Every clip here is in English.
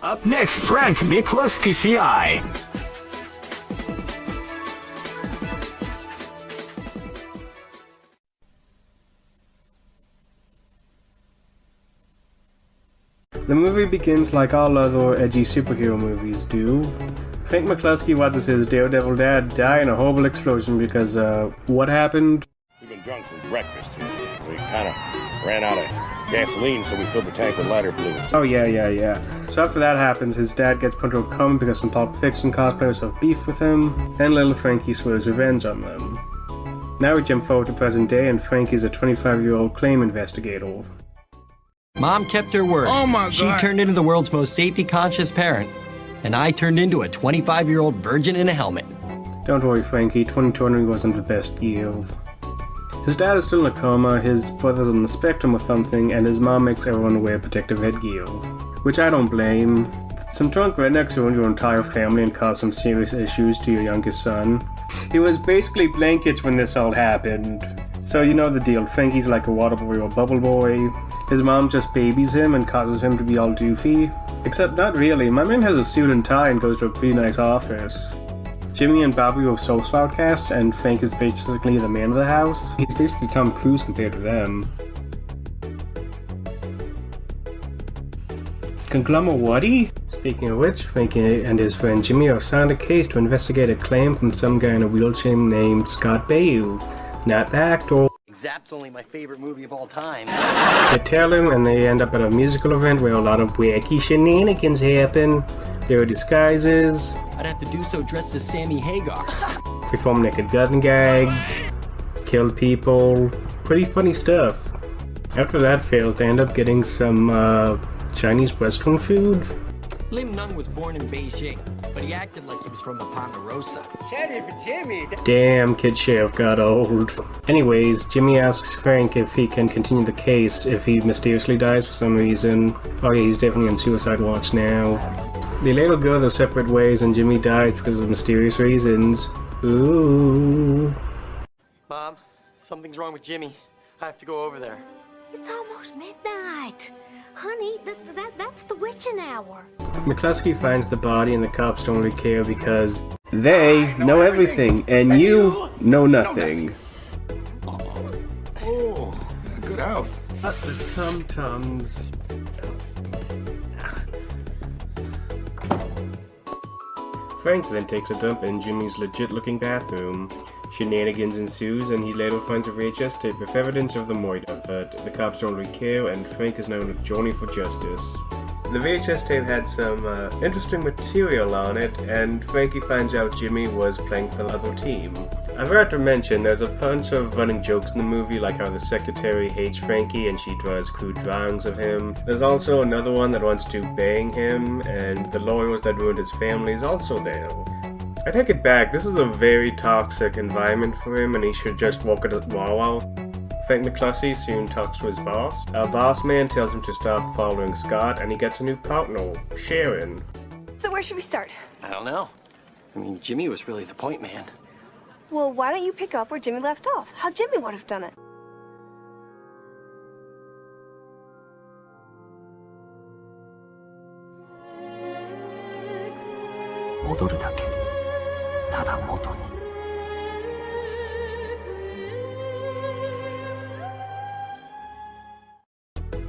Up next, Frank Mcklusky C.I. The movie begins like all other edgy superhero movies do. Frank Mcklusky watches his daredevil dad die in a horrible explosion because, what happened? We've been drunk since breakfast here. We kind of ran out of gasoline, so we filled the tank with lighter fluids. Oh, yeah. So after that happens, his dad gets put into a coma because some Pulp Fiction cosplayers have beef with him, and little Frankie swears revenge on them. Now we jump forward to present day, and Frankie's a 25-year-old claim investigator. Mom kept her word. Oh my God. She turned into the world's most safety-conscious parent, and I turned into a 25-year-old virgin in a helmet. Don't worry, Frankie, 2020 wasn't the best year. His dad is still in a coma, his brother's on the spectrum or something, and his mom makes everyone wear protective headgear. Which I don't blame. Some drunk rednecks ruined your entire family and caused some serious issues to your youngest son. He was basically blankets when this all happened. So you know the deal, Frankie's like a water boy or bubble boy. His mom just babies him and causes him to be all doofy. Except not really, my man has a suit and tie and goes to a pretty nice office. Jimmy and Bobby are social outcasts, and Frank is basically the man of the house. He's basically Tom Cruise compared to them. Conglomerati? Speaking of which, Frankie and his friend Jimmy are assigned a case to investigate a claim from some guy in a wheelchair named Scott Bayou. Not the actor. Zap's only my favorite movie of all time. They tell him, and they end up at a musical event where a lot of wacky shenanigans happen. There are disguises. I'd have to do so dressed as Sammy Hagar. Perform naked gun gags. Kill people. Pretty funny stuff. After that fails, they end up getting some, Chinese restaurant food. Lim Nung was born in Beijing, but he acted like he was from the Ponderosa. Cherry for Jimmy! Damn, Kid Sheriff got old. Anyways, Jimmy asks Frank if he can continue the case if he mysteriously dies for some reason. Oh yeah, he's definitely on suicide watch now. They later go their separate ways and Jimmy dies because of mysterious reasons. Ooh. Mom, something's wrong with Jimmy. I have to go over there. It's almost midnight. Honey, that's the witching hour. Mcklusky finds the body and the cops don't really care because they know everything and you know nothing. Oh, good out. At the tum-tums. Frank then takes a dump in Jimmy's legit-looking bathroom. Shenanigans ensues, and he later finds a VHS tape with evidence of the murder, but the cops don't really care, and Frank is now on a journey for justice. The VHS tape had some interesting material on it, and Frankie finds out Jimmy was playing for the other team. I forgot to mention, there's a bunch of running jokes in the movie, like how the secretary hates Frankie and she draws crude drawings of him. There's also another one that wants to bang him, and the lawyers that ruined his family is also there. I take it back, this is a very toxic environment for him and he should just walk at a wall. Frank Mcklusky soon talks to his boss. Our boss man tells him to stop following Scott and he gets a new partner, Sharon. So where should we start? I don't know. I mean, Jimmy was really the point man. Well, why don't you pick up where Jimmy left off? How Jimmy would have done it.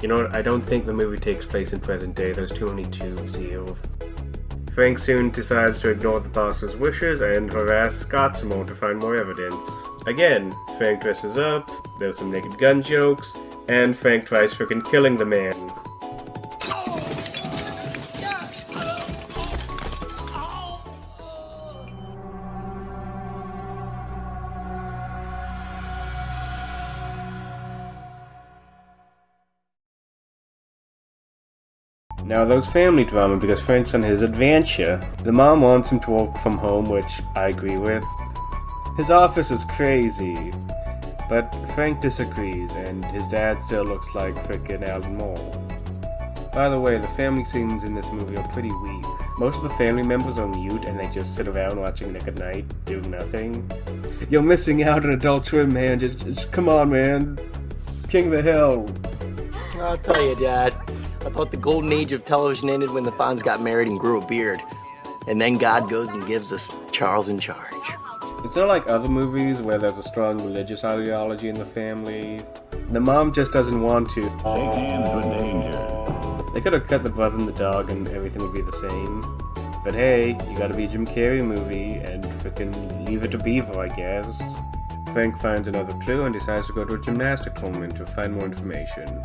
You know what, I don't think the movie takes place in present day, there's too many tubes here. Frank soon decides to ignore the boss's wishes and harass Scott some more to find more evidence. Again, Frank dresses up, there's some naked gun jokes, and Frank tries frickin' killing the man. Now there's family drama because Frank's on his adventure. The mom wants him to work from home, which I agree with. His office is crazy, but Frank disagrees, and his dad still looks like frickin' Alan Moore. By the way, the family scenes in this movie are pretty weak. Most of the family members are mute and they just sit around watching Nick at Night, doing nothing. You're missing out on Adult Swim, man. Just come on, man. King of the Hill. I'll tell you, Dad. I thought the golden age of television ended when the Fonz got married and grew a beard. And then God goes and gives us Charles in Charge. It's not like other movies where there's a strong religious ideology in the family. The mom just doesn't want to. Take hands with danger. They could have cut the brother and the dog and everything would be the same. But hey, you gotta be a Jim Carrey movie and frickin' leave it to Beaver, I guess. Frank finds another clue and decides to go to a gymnastic tournament to find more information.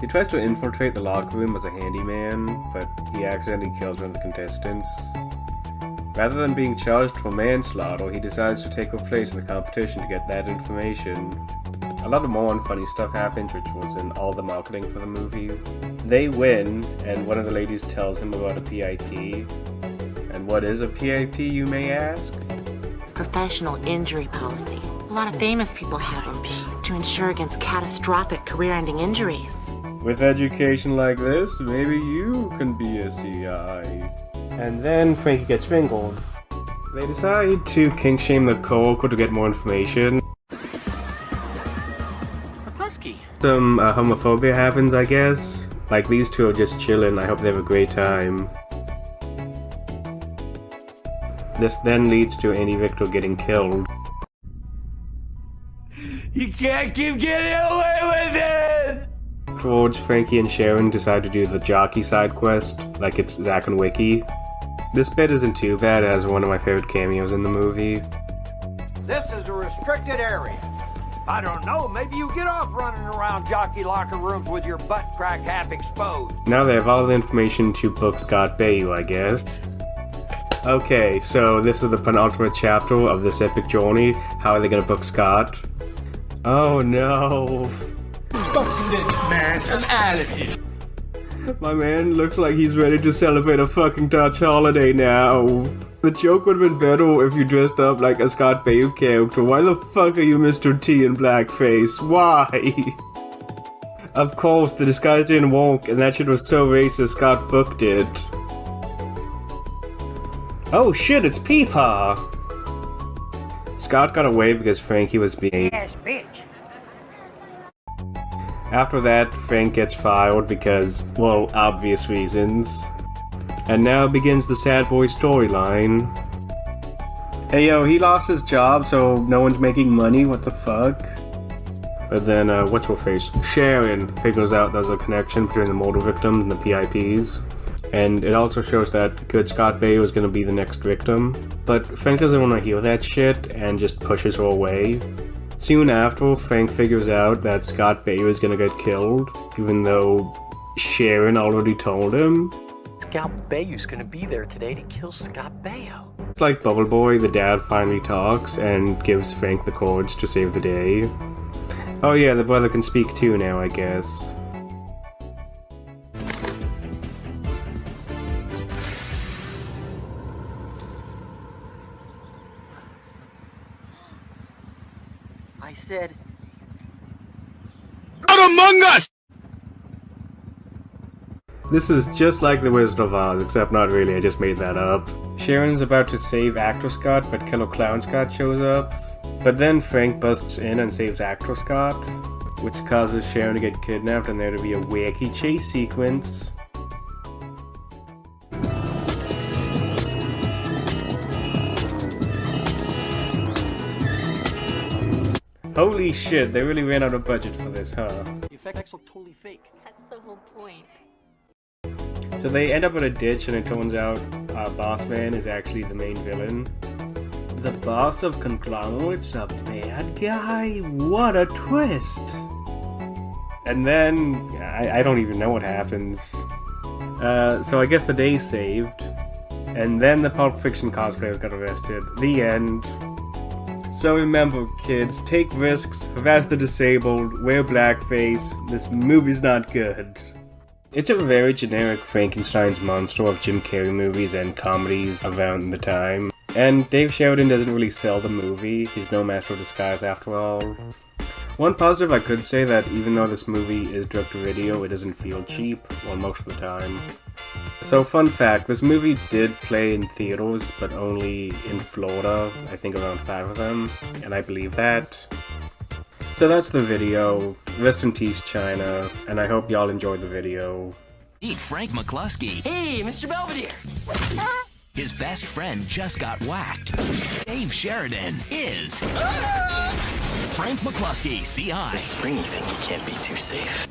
He tries to infiltrate the locker room as a handyman, but he accidentally kills one of the contestants. Rather than being charged for manslaughter, he decides to take her place in the competition to get that information. A lot of more unfunny stuff happens, which was in all the marketing for the movie. They win, and one of the ladies tells him about a PIP. And what is a PIP, you may ask? Professional injury policy. A lot of famous people have them to insure against catastrophic career-ending injuries. With education like this, maybe you can be a CI. And then Frankie gets fingered. They decide to kink shame the coworker to get more information. Mcklusky. Some homophobia happens, I guess. Like, these two are just chilling. I hope they have a great time. This then leads to Andy Victor getting killed. You can't keep getting away with it! Afterwards, Frankie and Sharon decide to do the jockey side quest, like it's Zack and Wiki. This bit isn't too bad, it has one of my favorite cameos in the movie. This is a restricted area. I don't know, maybe you get off running around jockey locker rooms with your butt crack half exposed. Now they have all the information to book Scott Baio, I guess. Okay, so this is the penultimate chapter of this epic journey. How are they gonna book Scott? Oh no. Fuck this man, I'm out of here. My man looks like he's ready to celebrate a fucking Dutch holiday now. The joke would have been better if you dressed up like a Scott Baio character. Why the fuck are you Mr. T in blackface? Why? Of course, the disguise didn't work, and that shit was so racist Scott booked it. Oh shit, it's Peepaw! Scott got away because Frankie was being Yes, bitch. After that, Frank gets fired because, well, obvious reasons. And now begins the sad boy storyline. Hey yo, he lost his job, so no one's making money, what the fuck? But then, what's her face? Sharon figures out there's a connection between the murder victims and the PIPs. And it also shows that good Scott Baio is gonna be the next victim. But Frank doesn't want to hear that shit and just pushes her away. Soon after, Frank figures out that Scott Baio is gonna get killed, even though Sharon already told him. Scott Baio's gonna be there today to kill Scott Baio. It's like Bubble Boy, the dad finally talks and gives Frank the courage to save the day. Oh yeah, the brother can speak too now, I guess. I said... Out among us! This is just like The Wizard of Oz, except not really, I just made that up. Sharon's about to save Actor Scott, but Killer Clown Scott shows up. But then Frank busts in and saves Actor Scott, which causes Sharon to get kidnapped and there to be a wacky chase sequence. Holy shit, they really ran out of budget for this, huh? The effects look totally fake. That's the whole point. So they end up in a ditch and it turns out Boss Man is actually the main villain. The boss of Conglomerate's a bad guy? What a twist! And then, I don't even know what happens. So I guess the day's saved. And then the Pulp Fiction cosplayers got arrested. The end. So remember, kids, take risks, harass the disabled, wear blackface. This movie's not good. It's a very generic Frankenstein's monster of Jim Carrey movies and comedies around the time. And Dave Sheridan doesn't really sell the movie. He's no master of disguise after all. One positive I could say that even though this movie is direct-to-video, it doesn't feel cheap, well, most of the time. So fun fact, this movie did play in theaters, but only in Florida, I think around 5 of them, and I believe that. So that's the video. Rest in peace, China, and I hope y'all enjoyed the video. Meet Frank Mcklusky. Hey, Mr. Belvedere. His best friend just got whacked. Dave Sheridan is Frank Mcklusky C.I. This springy thing, you can't be too safe.